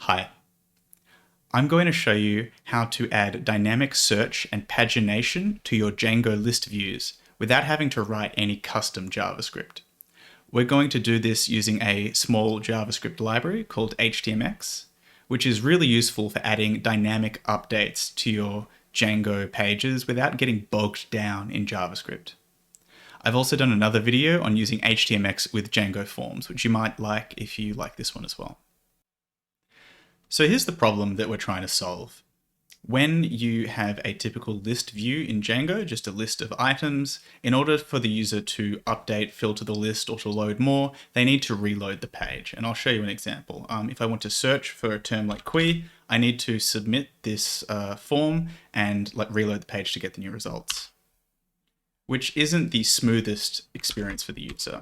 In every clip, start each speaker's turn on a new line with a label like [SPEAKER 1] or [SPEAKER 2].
[SPEAKER 1] Hi, I'm going to show you how to add dynamic search and pagination to your Django list views without having to write any custom JavaScript. We're going to do this using a small JavaScript library called htmx, which is really useful for adding dynamic updates to your Django pages without getting bogged down in JavaScript. I've also done another video on using htmx with Django forms, which you might like if you like this one as well. So here's the problem that we're trying to solve. When you have a typical list view in Django, just a list of items, in order for the user to update, filter the list, or to load more, they need to reload the page. And I'll show you an example. If I want to search for a term like qui, I need to submit this form and reload the page to get the new results, which isn't the smoothest experience for the user.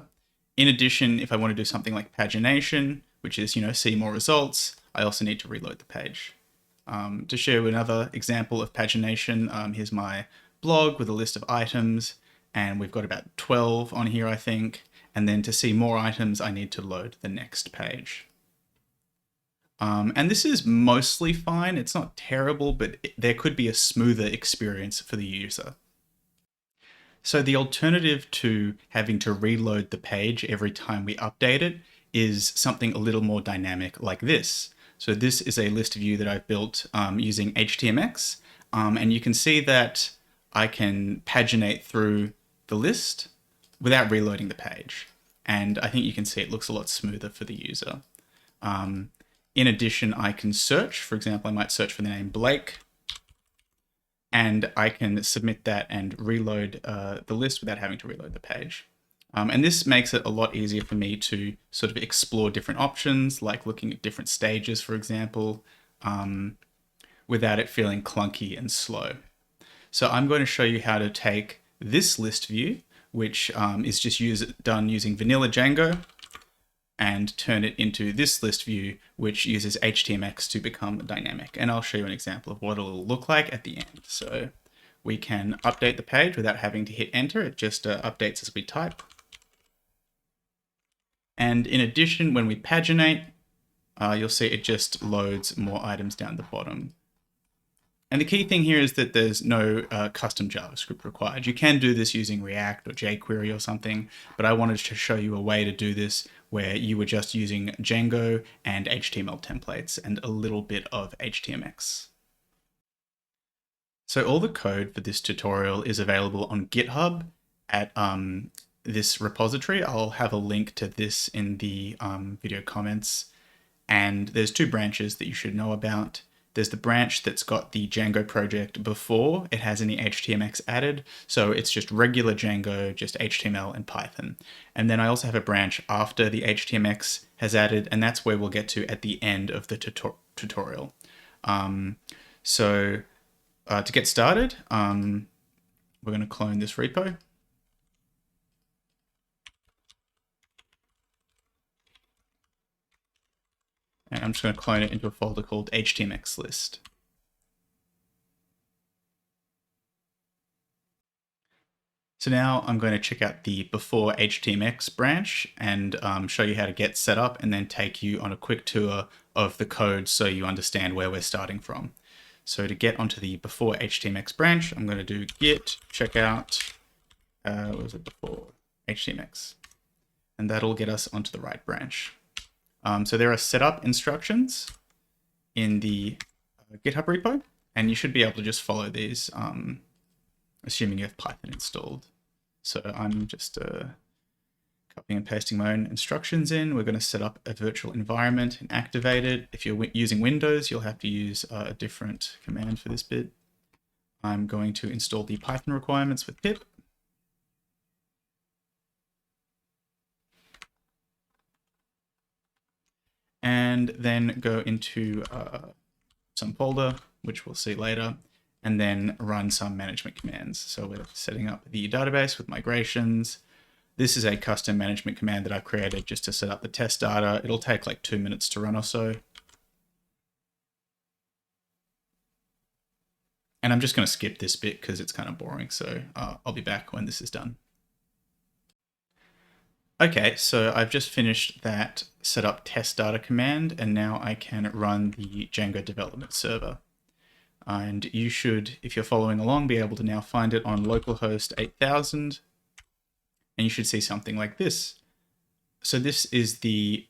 [SPEAKER 1] In addition, if I want to do something like pagination, which is, see more results, I also need to reload the page. To show you another example of pagination, here's my blog with a list of items, and we've got about 12 on here, I think. And then to see more items, I need to load the next page. And this is mostly fine. It's not terrible, but there could be a smoother experience for the user. So the alternative to having to reload the page every time we update it is something a little more dynamic like this. So this is a list view that I've built using htmx, and you can see that I can paginate through the list without reloading the page. And I think you can see it looks a lot smoother for the user. In addition, I can search. For example, I might search for the name Blake, and I can submit that and reload the list without having to reload the page. And this makes it a lot easier for me to sort of explore different options, like looking at different stages, for example, without it feeling clunky and slow. So I'm going to show you how to take this list view, which is just done using vanilla Django, and turn it into this list view, which uses htmx to become dynamic. And I'll show you an example of what it'll look like at the end. So we can update the page without having to hit enter. It just updates as we type. And in addition, when we paginate, you'll see it just loads more items down the bottom. And the key thing here is that there's no custom JavaScript required. You can do this using React or jQuery or something, but I wanted to show you a way to do this where you were just using Django and HTML templates and a little bit of htmx. So all the code for this tutorial is available on GitHub at this repository. I'll have a link to this in the video comments. And there's two branches that you should know about. There's the branch that's got the Django project before it has any htmx added. So it's just regular Django, just HTML and Python. And then I also have a branch after the htmx has added, and that's where we'll get to at the end of the tutorial. To get started, we're going to clone this repo. And I'm just going to clone it into a folder called htmx list. So now I'm going to check out the before htmx branch and show you how to get set up, and then take you on a quick tour of the code so you understand where we're starting from. So to get onto the before htmx branch, I'm going to do git checkout, what was it, before htmx, and that'll get us onto the right branch. So there are setup instructions in the GitHub repo, and you should be able to just follow these, assuming you have Python installed. So I'm just copying and pasting my own instructions in. We're going to set up a virtual environment and activate it. If you're using Windows, you'll have to use a different command for this bit. I'm going to install the Python requirements with pip. And then go into some folder, which we'll see later, and then run some management commands. So we're setting up the database with migrations. This is a custom management command that I've created just to set up the test data. It'll take like 2 minutes to run or so. And I'm just going to skip this bit because it's kind of boring. So I'll be back when this is done. Okay, so I've just finished that setup test data command, and now I can run the Django development server. And you should, if you're following along, be able to now find it on localhost 8000, and you should see something like this. So this is the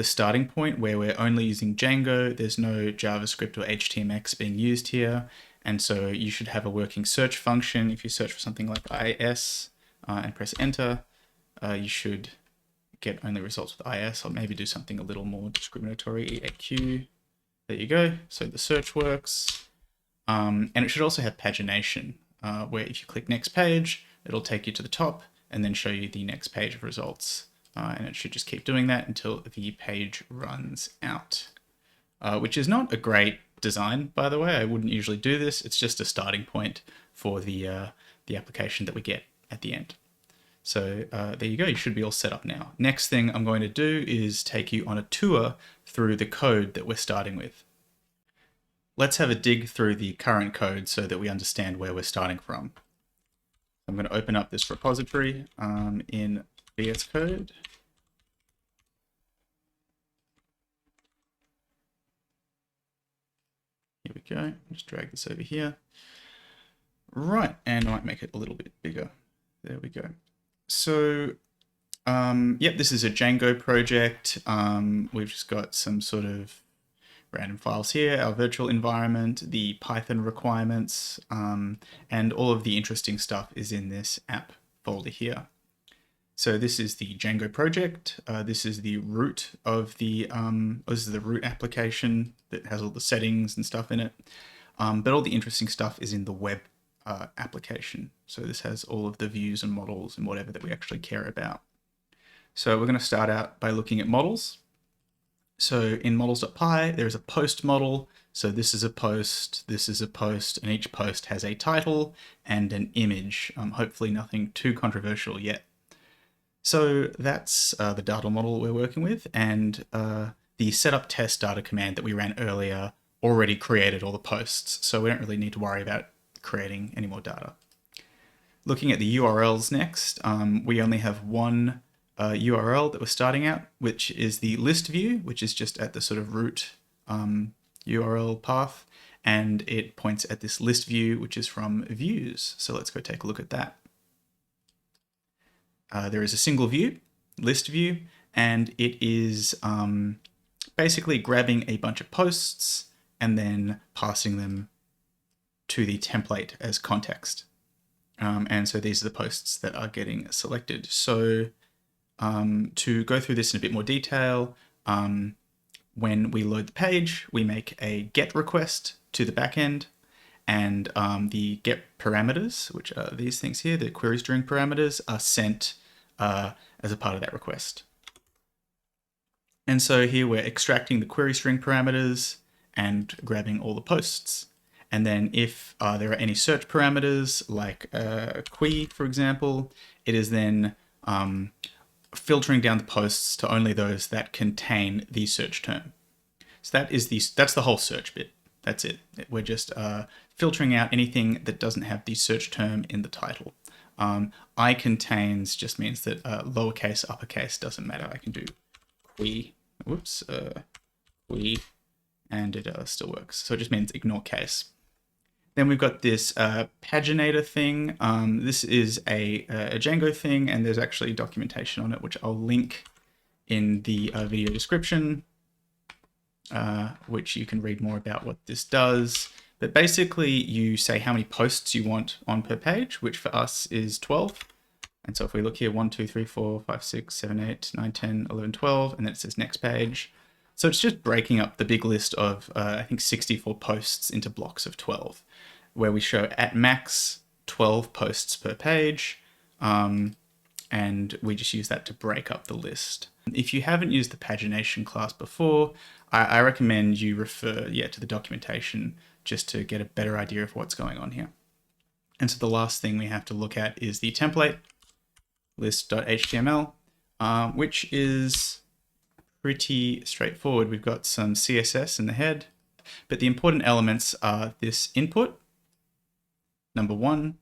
[SPEAKER 1] starting point where we're only using Django. There's no JavaScript or htmx being used here. And so you should have a working search function. If you search for something like is and press enter, you should get only results with is. I'll maybe do something a little more discriminatory, EAQ. There you go. So the search works. And it should also have pagination, where if you click next page, it'll take you to the top and then show you the next page of results. And it should just keep doing that until the page runs out, which is not a great design, by the way. I wouldn't usually do this. It's just a starting point for the application that we get at the end. So there you go. You should be all set up now. Next thing I'm going to do is take you on a tour through the code that we're starting with. Let's have a dig through the current code so that we understand where we're starting from. I'm going to open up this repository in VS Code. Here we go. Just drag this over here. Right, and I might make it a little bit bigger. There we go. So, yep, this is a Django project. We've just got some sort of random files here, our virtual environment, the Python requirements, and all of the interesting stuff is in this app folder here. So this is the Django project. This is the root of the this is the root application that has all the settings and stuff in it. But all the interesting stuff is in the web application. So this has all of the views and models and whatever that we actually care about. So we're going to start out by looking at models. So in models.py, there's a post model. So this is a post, this is a post, and each post has a title and an image. Hopefully nothing too controversial yet. So that's the data model we're working with, and the setup test data command that we ran earlier already created all the posts, so we don't really need to worry about creating any more data. Looking at the URLs next, we only have one URL that we're starting out, which is the list view, which is just at the sort of root URL path, and it points at this list view, which is from views. So let's go take a look at that. There is a single view, list view, and it is basically grabbing a bunch of posts and then passing them to the template as context. And so these are the posts that are getting selected. So to go through this in a bit more detail, when we load the page, we make a GET request to the backend, and the GET parameters, which are these things here, the query string parameters, are sent as a part of that request. And so here we're extracting the query string parameters and grabbing all the posts. And then if there are any search parameters, like qui, for example, it is then filtering down the posts to only those that contain the search term. So that's the whole search bit. That's it. We're just filtering out anything that doesn't have the search term in the title. I contains just means that lowercase, uppercase doesn't matter. I can do qui, qui, and it still works. So it just means ignore case. Then we've got this paginator thing. This is a Django thing, and there's actually documentation on it, which I'll link in the video description, which you can read more about what this does. But basically, you say how many posts you want on per page, which for us is 12. And so if we look here, 1, 2, 3, 4, 5, 6, 7, 8, 9, 10, 11, 12, and then it says next page. So it's just breaking up the big list of, I think, 64 posts into blocks of 12, where we show at max 12 posts per page, and we just use that to break up the list. If you haven't used the pagination class before, I recommend you refer to the documentation just to get a better idea of what's going on here. And so the last thing we have to look at is the template, list.html, which is pretty straightforward. We've got some CSS in the head, but the important elements are this input, number 1,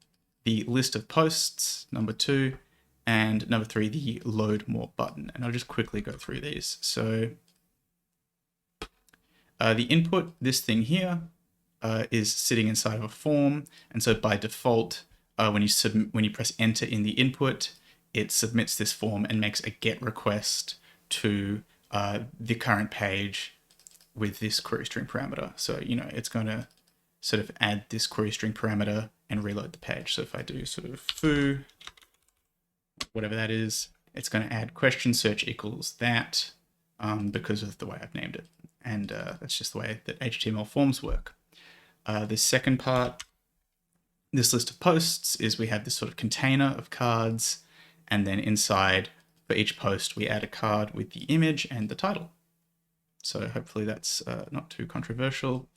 [SPEAKER 1] the list of posts, number 2, and number 3, the load more button. And I'll just quickly go through these. So the input, this thing here, is sitting inside of a form, and so by default, when you press enter in the input, it submits this form and makes a GET request to the current page with this query string parameter. So it's going to sort of add this query string parameter and reload the page. So if I do sort of foo, whatever that is, it's going to add question search equals that because of the way I've named it. And that's just the way that HTML forms work. The second part, this list of posts, is we have this sort of container of cards, and then inside for each post we add a card with the image and the title. So hopefully that's not too controversial.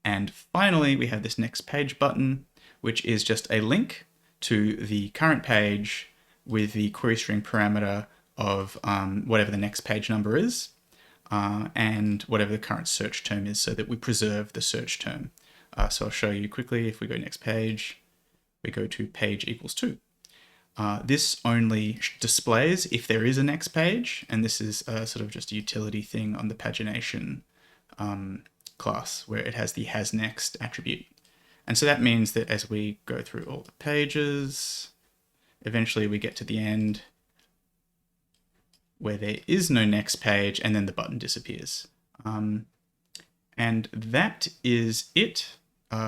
[SPEAKER 1] And finally we have this next page button, which is just a link to the current page with the query string parameter of whatever the next page number is, and whatever the current search term is, so that we preserve the search term. So I'll show you quickly. If we go next page, we go to page equals 2. This only displays if there is a next page, and this is sort of just a utility thing on the pagination class, where it has the has next attribute. And so that means that as we go through all the pages, eventually we get to the end where there is no next page, and then the button disappears. And that is it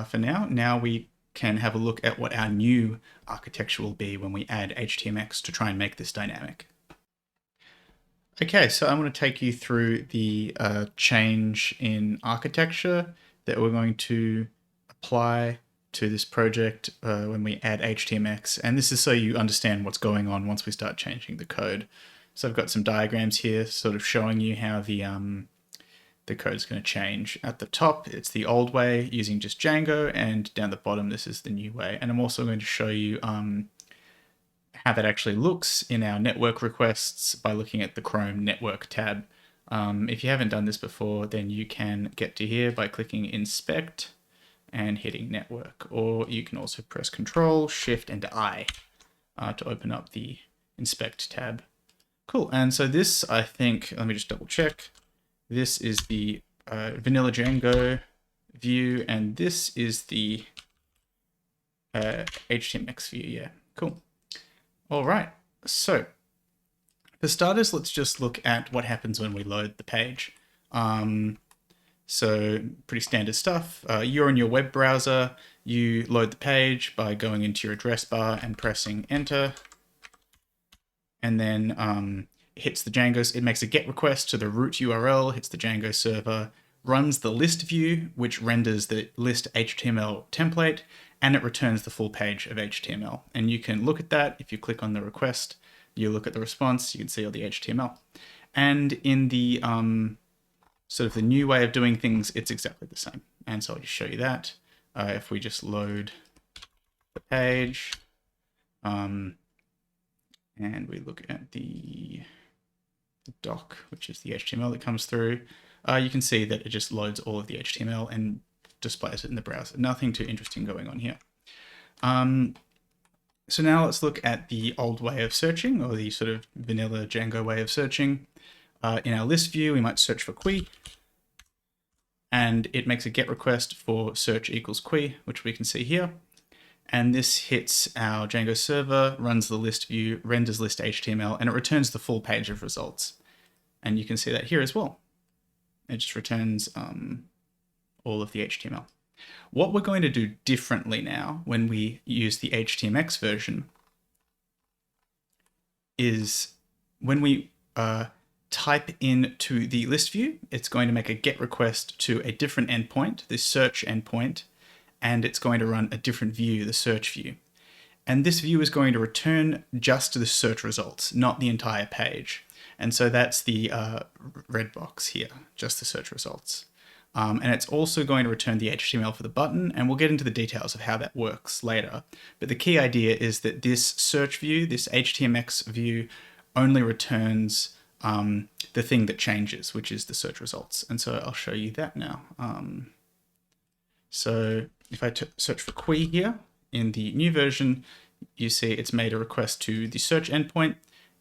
[SPEAKER 1] for now. Now we can have a look at what our new architecture will be when we add htmx to try and make this dynamic. Okay, so I'm going to take you through the change in architecture that we're going to apply to this project when we add htmx. And this is so you understand what's going on once we start changing the code. So I've got some diagrams here sort of showing you how the code is going to change. At the top, it's the old way using just Django, and down the bottom, this is the new way. And I'm also going to show you how that actually looks in our network requests by looking at the Chrome network tab. If you haven't done this before, then you can get to here by clicking inspect and hitting network, or you can also press Control, Shift, and I to open up the inspect tab. Cool, and so this, I think, let me just double check. This is the vanilla Django view, and this is the htmx view. Yeah, cool. All right, so for starters, let's just look at what happens when we load the page. So pretty standard stuff. You're in your web browser, you load the page by going into your address bar and pressing enter. And then hits the Django, it makes a GET request to the root URL, hits the Django server, runs the list view, which renders the list HTML template, and it returns the full page of HTML. And you can look at that. If you click on the request, you look at the response, you can see all the HTML. And in the sort of the new way of doing things, it's exactly the same. And so I'll just show you that. If we just load the page, and we look at the doc, which is the HTML that comes through, you can see that it just loads all of the HTML and displays it in the browser. Nothing too interesting going on here. So now let's look at the old way of searching, or the sort of vanilla Django way of searching. In our list view, we might search for qui, and it makes a GET request for search equals qui, which we can see here. And this hits our Django server, runs the list view, renders list HTML, and it returns the full page of results. And you can see that here as well. It just returns all of the HTML. What we're going to do differently now when we use the htmx version is when we type into the list view, it's going to make a GET request to a different endpoint, the search endpoint, and it's going to run a different view, the search view. And this view is going to return just the search results, not the entire page. And so that's the red box here, just the search results. And it's also going to return the HTML for the button, and we'll get into the details of how that works later. But the key idea is that this search view, this htmx view, only returns the thing that changes, which is the search results. And so I'll show you that now. So if I search for qui here in the new version, you see it's made a request to the search endpoint,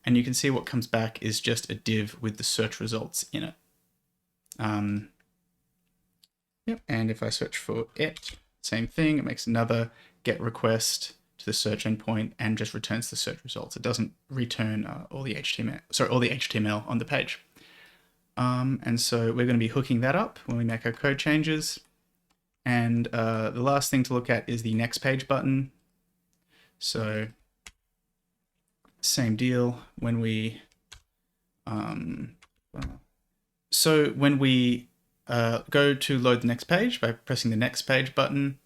[SPEAKER 1] and you can see what comes back is just a div with the search results in it. Yep. And if I search for it, same thing, it makes another get request to the search endpoint and just returns the search results. It doesn't return all the HTML on the page. And so we're going to be hooking that up when we make our code changes. And the last thing to look at is the next page button. So same deal when we go to load the next page by pressing the next page button.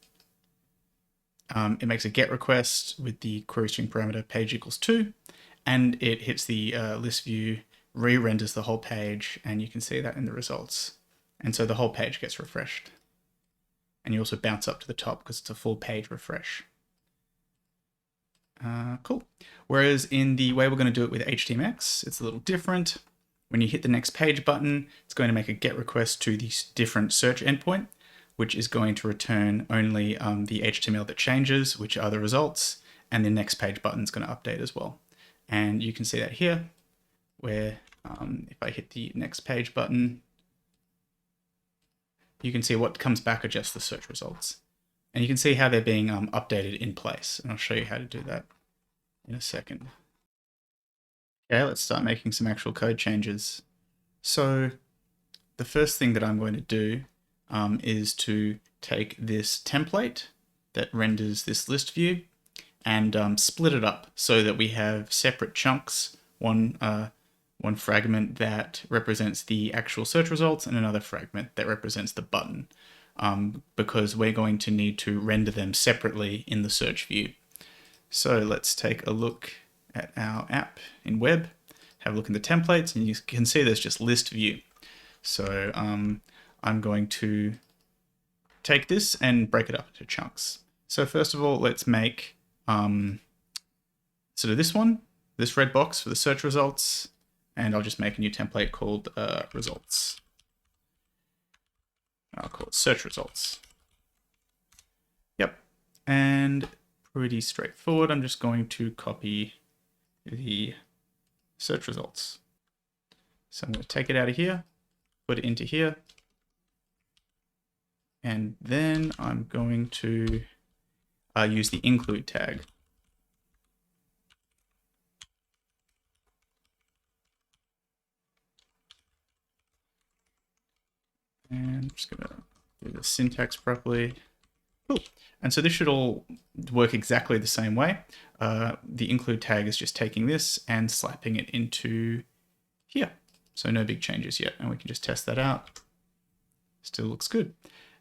[SPEAKER 1] It makes a get request with the query string parameter page equals 2, and it hits the list view, re-renders the whole page, and you can see that in the results. And so the whole page gets refreshed. And you also bounce up to the top because it's a full page refresh. Cool. Whereas in the way we're going to do it with htmx, it's a little different. When you hit the next page button, it's going to make a get request to the different search endpoint, which is going to return only the HTML that changes, which are the results, and the next page button is going to update as well. And you can see that here, where if I hit the next page button, you can see what comes back are just the search results. And you can see how they're being updated in place. And I'll show you how to do that in a second. Okay, let's start making some actual code changes. So the first thing that I'm going to do is to take this template that renders this list view and split it up so that we have separate chunks, one fragment that represents the actual search results and another fragment that represents the button, because we're going to need to render them separately in the search view. So let's take a look at our app in web, have a look in the templates, and you can see there's just list view. So I'm going to take this and break it up into chunks. So first of all, let's make sort of this red box for the search results, and I'll just make a new template called results. I'll call it search results. Yep, and pretty straightforward. I'm just going to copy the search results. So I'm going to take it out of here, put it into here, and then I'm going to use the include tag. And I'm just going to do the syntax properly. Cool. And so this should all work exactly the same way. The include tag is just taking this and slapping it into here. So no big changes yet. And we can just test that out. Still looks good.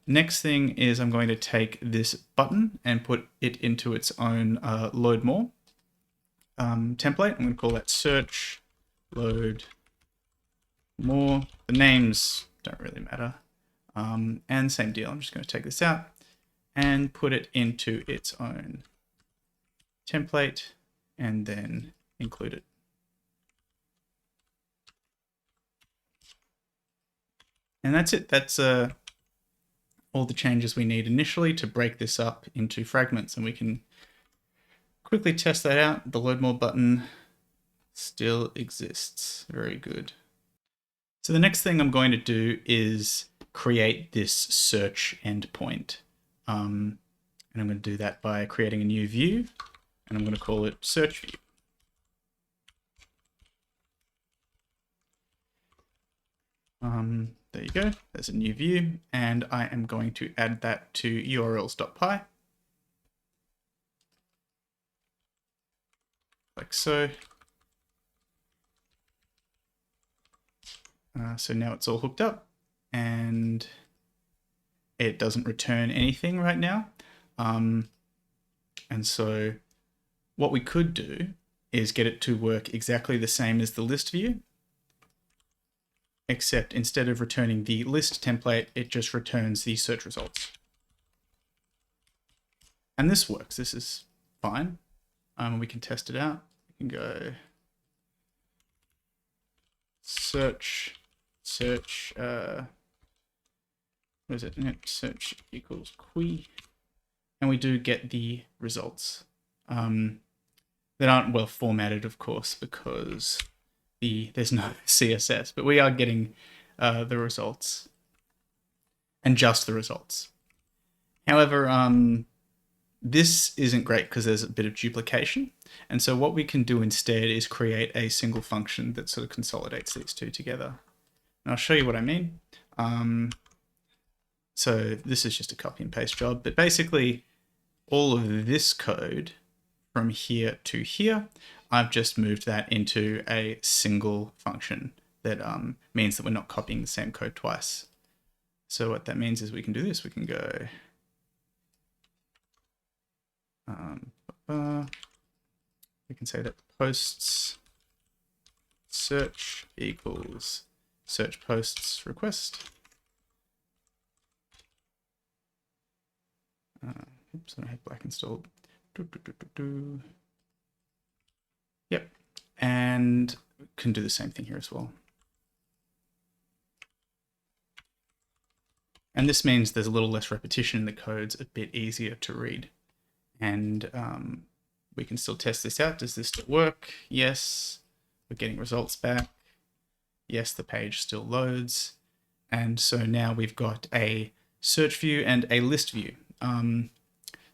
[SPEAKER 1] Next thing is I'm going to take this button and put it into its own load more template. I'm going to call that search load more. The names don't really matter. And same deal. I'm just going to take this out and put it into its own template and then include it. And that's it. That's all the changes we need initially to break this up into fragments, and we can quickly test that out. The load more button still exists. Very good. So the next thing I'm going to do is create this search endpoint. And I'm going to do that by creating a new view, and I'm going to call it search view. There you go. There's a new view, and I am going to add that to urls.py. Like so. So now it's all hooked up, and it doesn't return anything right now. And so what we could do is get it to work exactly the same as the list view, except instead of returning the list template, it just returns the search results. And this works. This is fine. We can test it out. We can go search, what is it? Search equals qui, and we do get the results. And that aren't well formatted, of course, because there's no CSS, but we are getting the results, and just the results. However, this isn't great because there's a bit of duplication. And so what we can do instead is create a single function that sort of consolidates these two together. And I'll show you what I mean. So this is just a copy and paste job, but basically all of this code from here to here, I've just moved that into a single function that means that we're not copying the same code twice. So what that means is we can do this. We can go we can say that posts search equals search posts request. Oops, I don't have black installed. Yep, and can do the same thing here as well. And this means there's a little less repetition in the code's a bit easier to read. And we can still test this out. Does this still work? Yes. We're getting results back. Yes, the page still loads. And so now we've got a search view and a list view.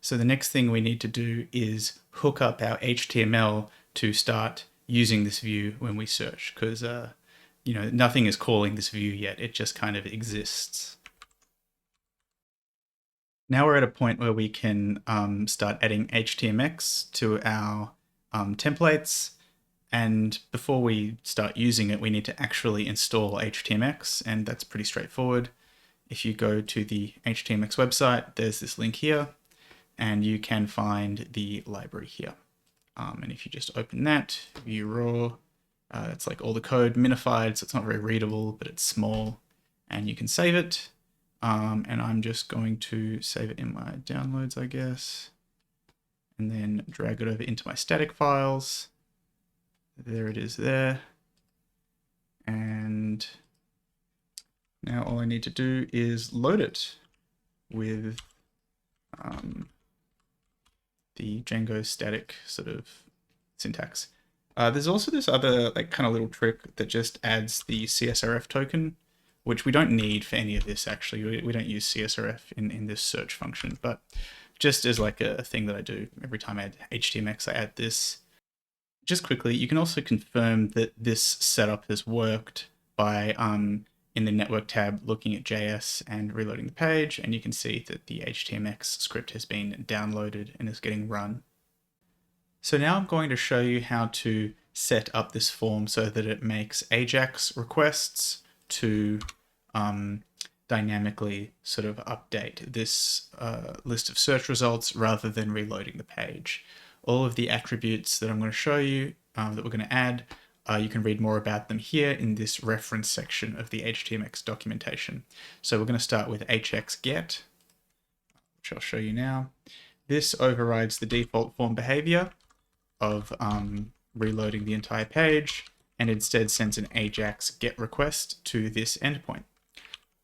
[SPEAKER 1] So the next thing we need to do is hook up our HTML to start using this view when we search, because nothing is calling this view yet. It just kind of exists. Now we're at a point where we can start adding htmx to our templates. And before we start using it, we need to actually install htmx, and that's pretty straightforward. If you go to the htmx website, there's this link here, and you can find the library here. And if you just open that, view raw, it's like all the code minified, so it's not very readable, but it's small, and you can save it. And I'm just going to save it in my downloads, I guess, and then drag it over into my static files. There it is there. And now all I need to do is load it with the Django static sort of syntax. There's also this other kind of little trick that just adds the CSRF token, which we don't need for any of this actually. We don't use CSRF in this search function, but just as like a thing that I do every time I add htmx, I add this. Just quickly, you can also confirm that this setup has worked by in the network tab looking at JS and reloading the page, and you can see that the htmx script has been downloaded and is getting run. So now I'm going to show you how to set up this form so that it makes AJAX requests to dynamically sort of update this list of search results rather than reloading the page. All of the attributes that I'm going to show you that we're going to add, you can read more about them here in this reference section of the htmx documentation. So we're going to start with hxget, which I'll show you now. This overrides the default form behavior of reloading the entire page, and instead sends an AJAX GET request to this endpoint.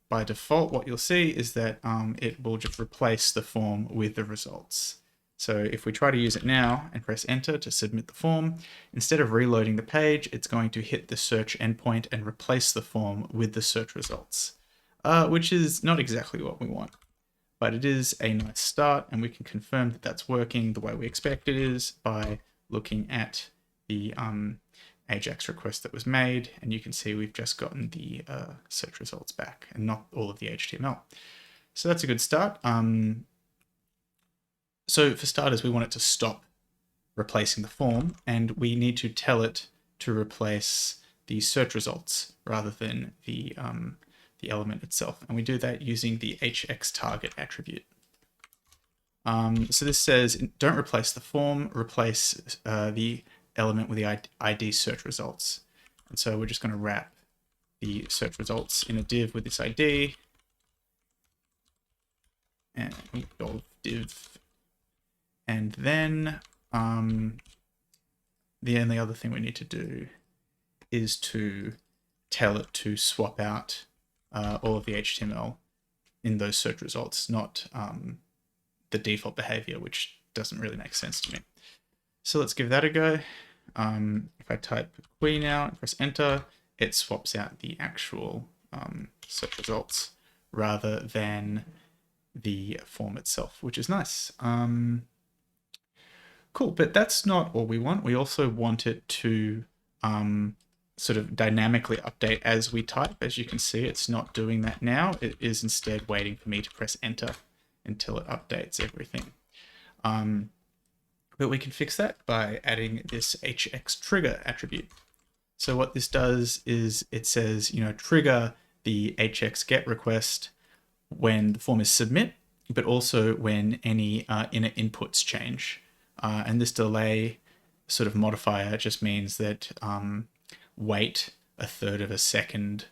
[SPEAKER 1] By default, what you'll see is that it will just replace the form with the results. So if we try to use it now and press enter to submit the form, instead of reloading the page, it's going to hit the search endpoint and replace the form with the search results, which is not exactly what we want. But it is a nice start, and we can confirm that that's working the way we expect it is by looking at the AJAX request that was made, and you can see we've just gotten the search results back and not all of the HTML. So that's a good start. So for starters, we want it to stop replacing the form, and we need to tell it to replace the search results rather than the element itself. And we do that using the hxTarget attribute. So this says, don't replace the form, replace the element with the ID search results. And so we're just going to wrap the search results in a div with this ID, and div. And then the only other thing we need to do is to tell it to swap out all of the HTML in those search results, not the default behavior, which doesn't really make sense to me. So let's give that a go. If I type qui now and press enter, it swaps out the actual search results rather than the form itself, which is nice. Cool, but that's not all we want. We also want it to sort of dynamically update as we type. As you can see, it's not doing that now. It is instead waiting for me to press enter until it updates everything. But we can fix that by adding this htmx trigger attribute. So what this does is it says, trigger the htmx get request when the form is submit, but also when any inner inputs change. And this delay sort of modifier just means that wait a third of a second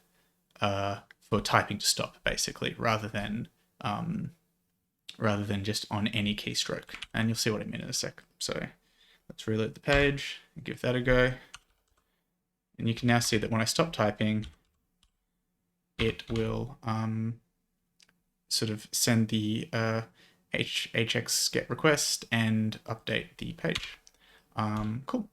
[SPEAKER 1] for typing to stop, basically, rather than just on any keystroke. And you'll see what I mean in a sec. So let's reload the page and give that a go. And you can now see that when I stop typing, it will sort of send the htmx get request and update the page. Cool.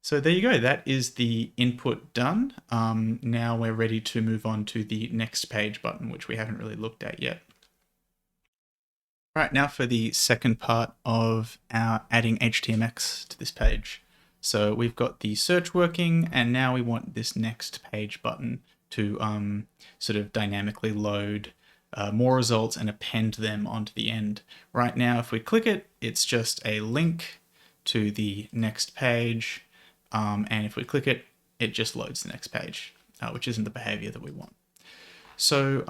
[SPEAKER 1] So there you go. That is the input done. Now we're ready to move on to the next page button, which we haven't really looked at yet. Right, now for the second part of our adding htmx to this page. So we've got the search working, and now we want this next page button to sort of dynamically load more results and append them onto the end. Right now, if we click it, it's just a link to the next page. And if we click it, it just loads the next page, which isn't the behavior that we want. So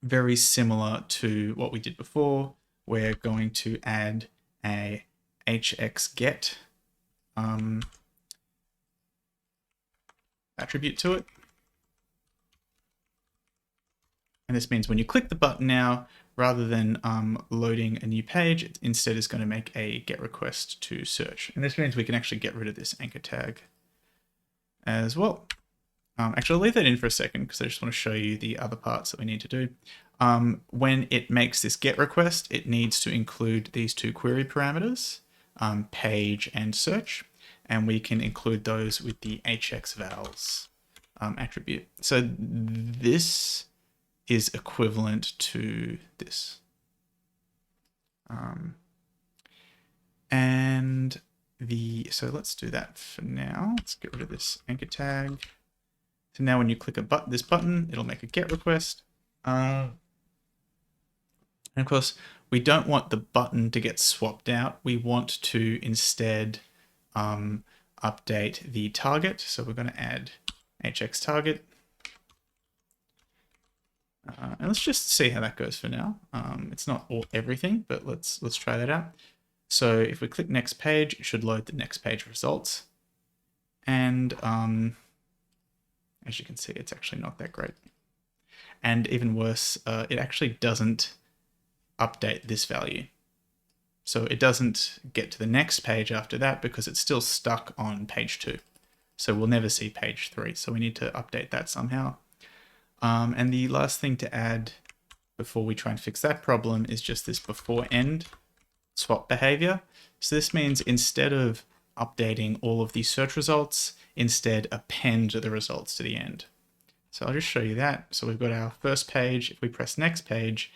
[SPEAKER 1] very similar to what we did before, we're going to add a htmx attribute to it. And this means when you click the button now, rather than loading a new page, it instead is going to make a get request to search. And this means we can actually get rid of this anchor tag as well. Actually, I'll leave that in for a second because I just want to show you the other parts that we need to do. When it makes this get request, it needs to include these two query parameters, page and search, and we can include those with the hxvals attribute. So this is equivalent to this. So let's do that for now. Let's get rid of this anchor tag. So now when you click this button, it'll make a get request. And of course, we don't want the button to get swapped out. We want to instead update the target. So we're going to add hx target. And let's just see how that goes for now. It's not everything, but let's try that out. So if we click next page, it should load the next page results. And as you can see, it's actually not that great. And even worse, it actually doesn't update this value. So it doesn't get to the next page after that because it's still stuck on page 2. So we'll never see page 3. So we need to update that somehow. And the last thing to add before we try and fix that problem is just this before end swap behavior. So this means instead of updating all of the search results, instead append the results to the end. So I'll just show you that. So we've got our first page. If we press next page,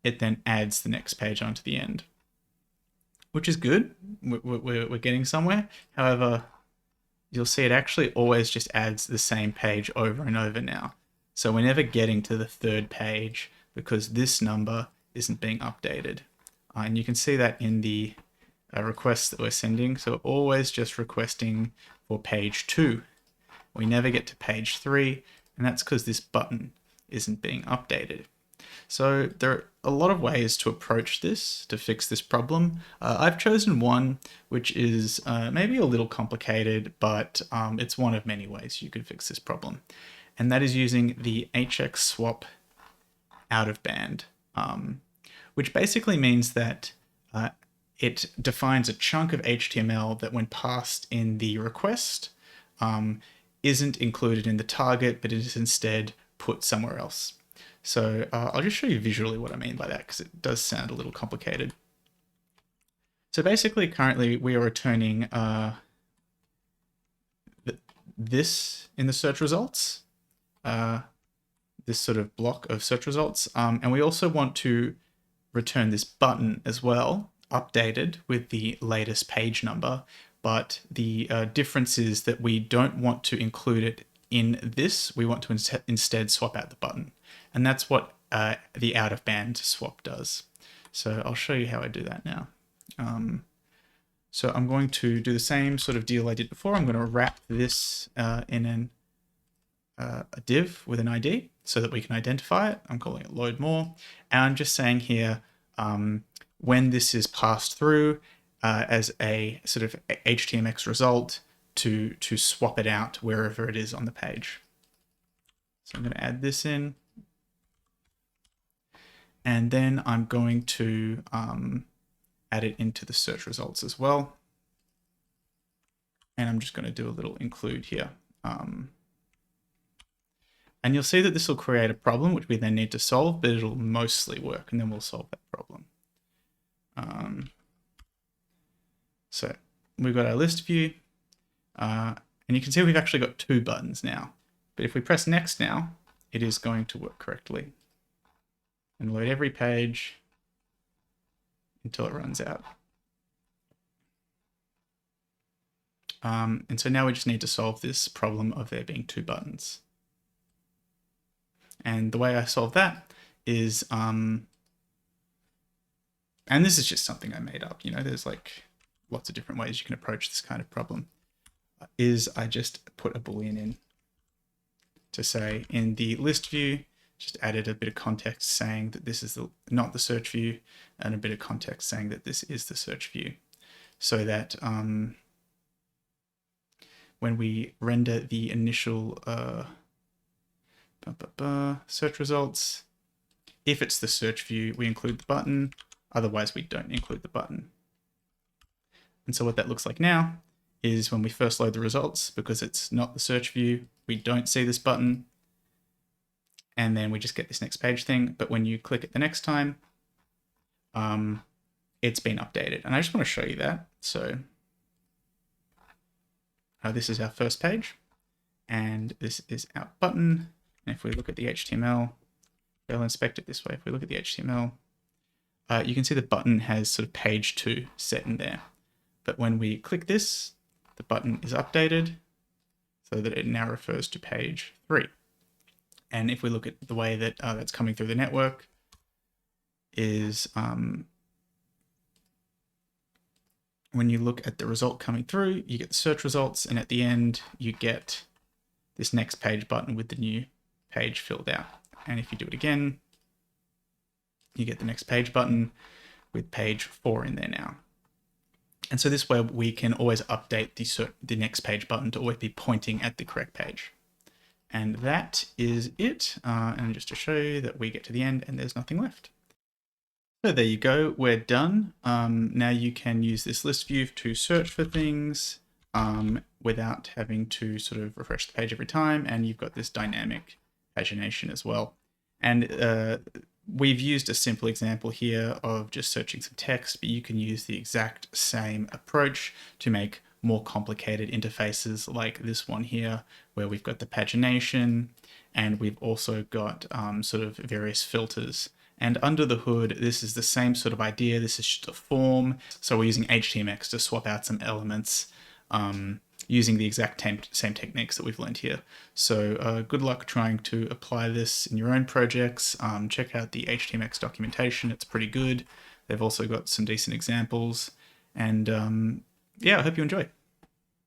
[SPEAKER 1] it then adds the next page onto the end, which is good. We're getting somewhere. However, you'll see it actually always just adds the same page over and over now. So we're never getting to the third page because this number isn't being updated. And you can see that in the requests that we're sending. So we're always just requesting for page 2. We never get to page 3, and that's because this button isn't being updated. So there are a lot of ways to approach this, to fix this problem. I've chosen one which is maybe a little complicated, but it's one of many ways you could fix this problem. And that is using the hx swap out of band, which basically means that it defines a chunk of HTML that when passed in the request isn't included in the target, but it is instead put somewhere else. So I'll just show you visually what I mean by that because it does sound a little complicated. So basically, currently we are returning this in the search results, this sort of block of search results. And we also want to return this button as well, updated with the latest page number. But the difference is that we don't want to include it in this. We want to instead swap out the button. And that's what the out of band swap does. So I'll show you how I do that now. So I'm going to do the same sort of deal I did before. I'm going to wrap this in a div with an ID so that we can identify it. I'm calling it load more. And I'm just saying here, when this is passed through as a sort of htmx result, to swap it out wherever it is on the page. So I'm going to add this in. And then I'm going to add it into the search results as well. And I'm just going to do a little include here. And you'll see that this will create a problem, which we then need to solve, but it'll mostly work, and then we'll solve that problem. So we've got our list view, and you can see we've actually got 2 buttons now. But if we press next now, it is going to work correctly and load every page until it runs out. And so now we just need to solve this problem of there being 2 buttons. And the way I solve that is, and this is just something I made up, you know, there's like lots of different ways you can approach this kind of problem, is I just put a Boolean in to say in the list view, just added a bit of context saying that this is not the search view, and a bit of context saying that this is the search view, so that when we render the initial search results, if it's the search view, we include the button, otherwise we don't include the button. And so what that looks like now is when we first load the results, because it's not the search view, we don't see this button, and then we just get this next page thing. But when you click it the next time, it's been updated. And I just want to show you that. So this is our first page, and this is our button. And if we look at the HTML, they'll inspect it this way. If we look at the HTML, you can see the button has sort of page 2 set in there. But when we click this, the button is updated so that it now refers to page 3. And if we look at the way that that's coming through the network, is when you look at the result coming through, you get the search results, and at the end you get this next page button with the new page filled out. And if you do it again, you get the next page button with page 4 in there now. And so this way we can always update the next page button to always be pointing at the correct page. And that is it. And just to show you that we get to the end and there's nothing left. So there you go, we're done. Now you can use this list view to search for things without having to sort of refresh the page every time. And you've got this dynamic pagination as well. And we've used a simple example here of just searching some text, but you can use the exact same approach to make more complicated interfaces like this one here, where we've got the pagination and we've also got sort of various filters. And under the hood, this is the same sort of idea. This is just a form. So we're using htmx to swap out some elements using the exact same techniques that we've learned here. So good luck trying to apply this in your own projects. Check out the htmx documentation. It's pretty good. They've also got some decent examples. And yeah, I hope you enjoy.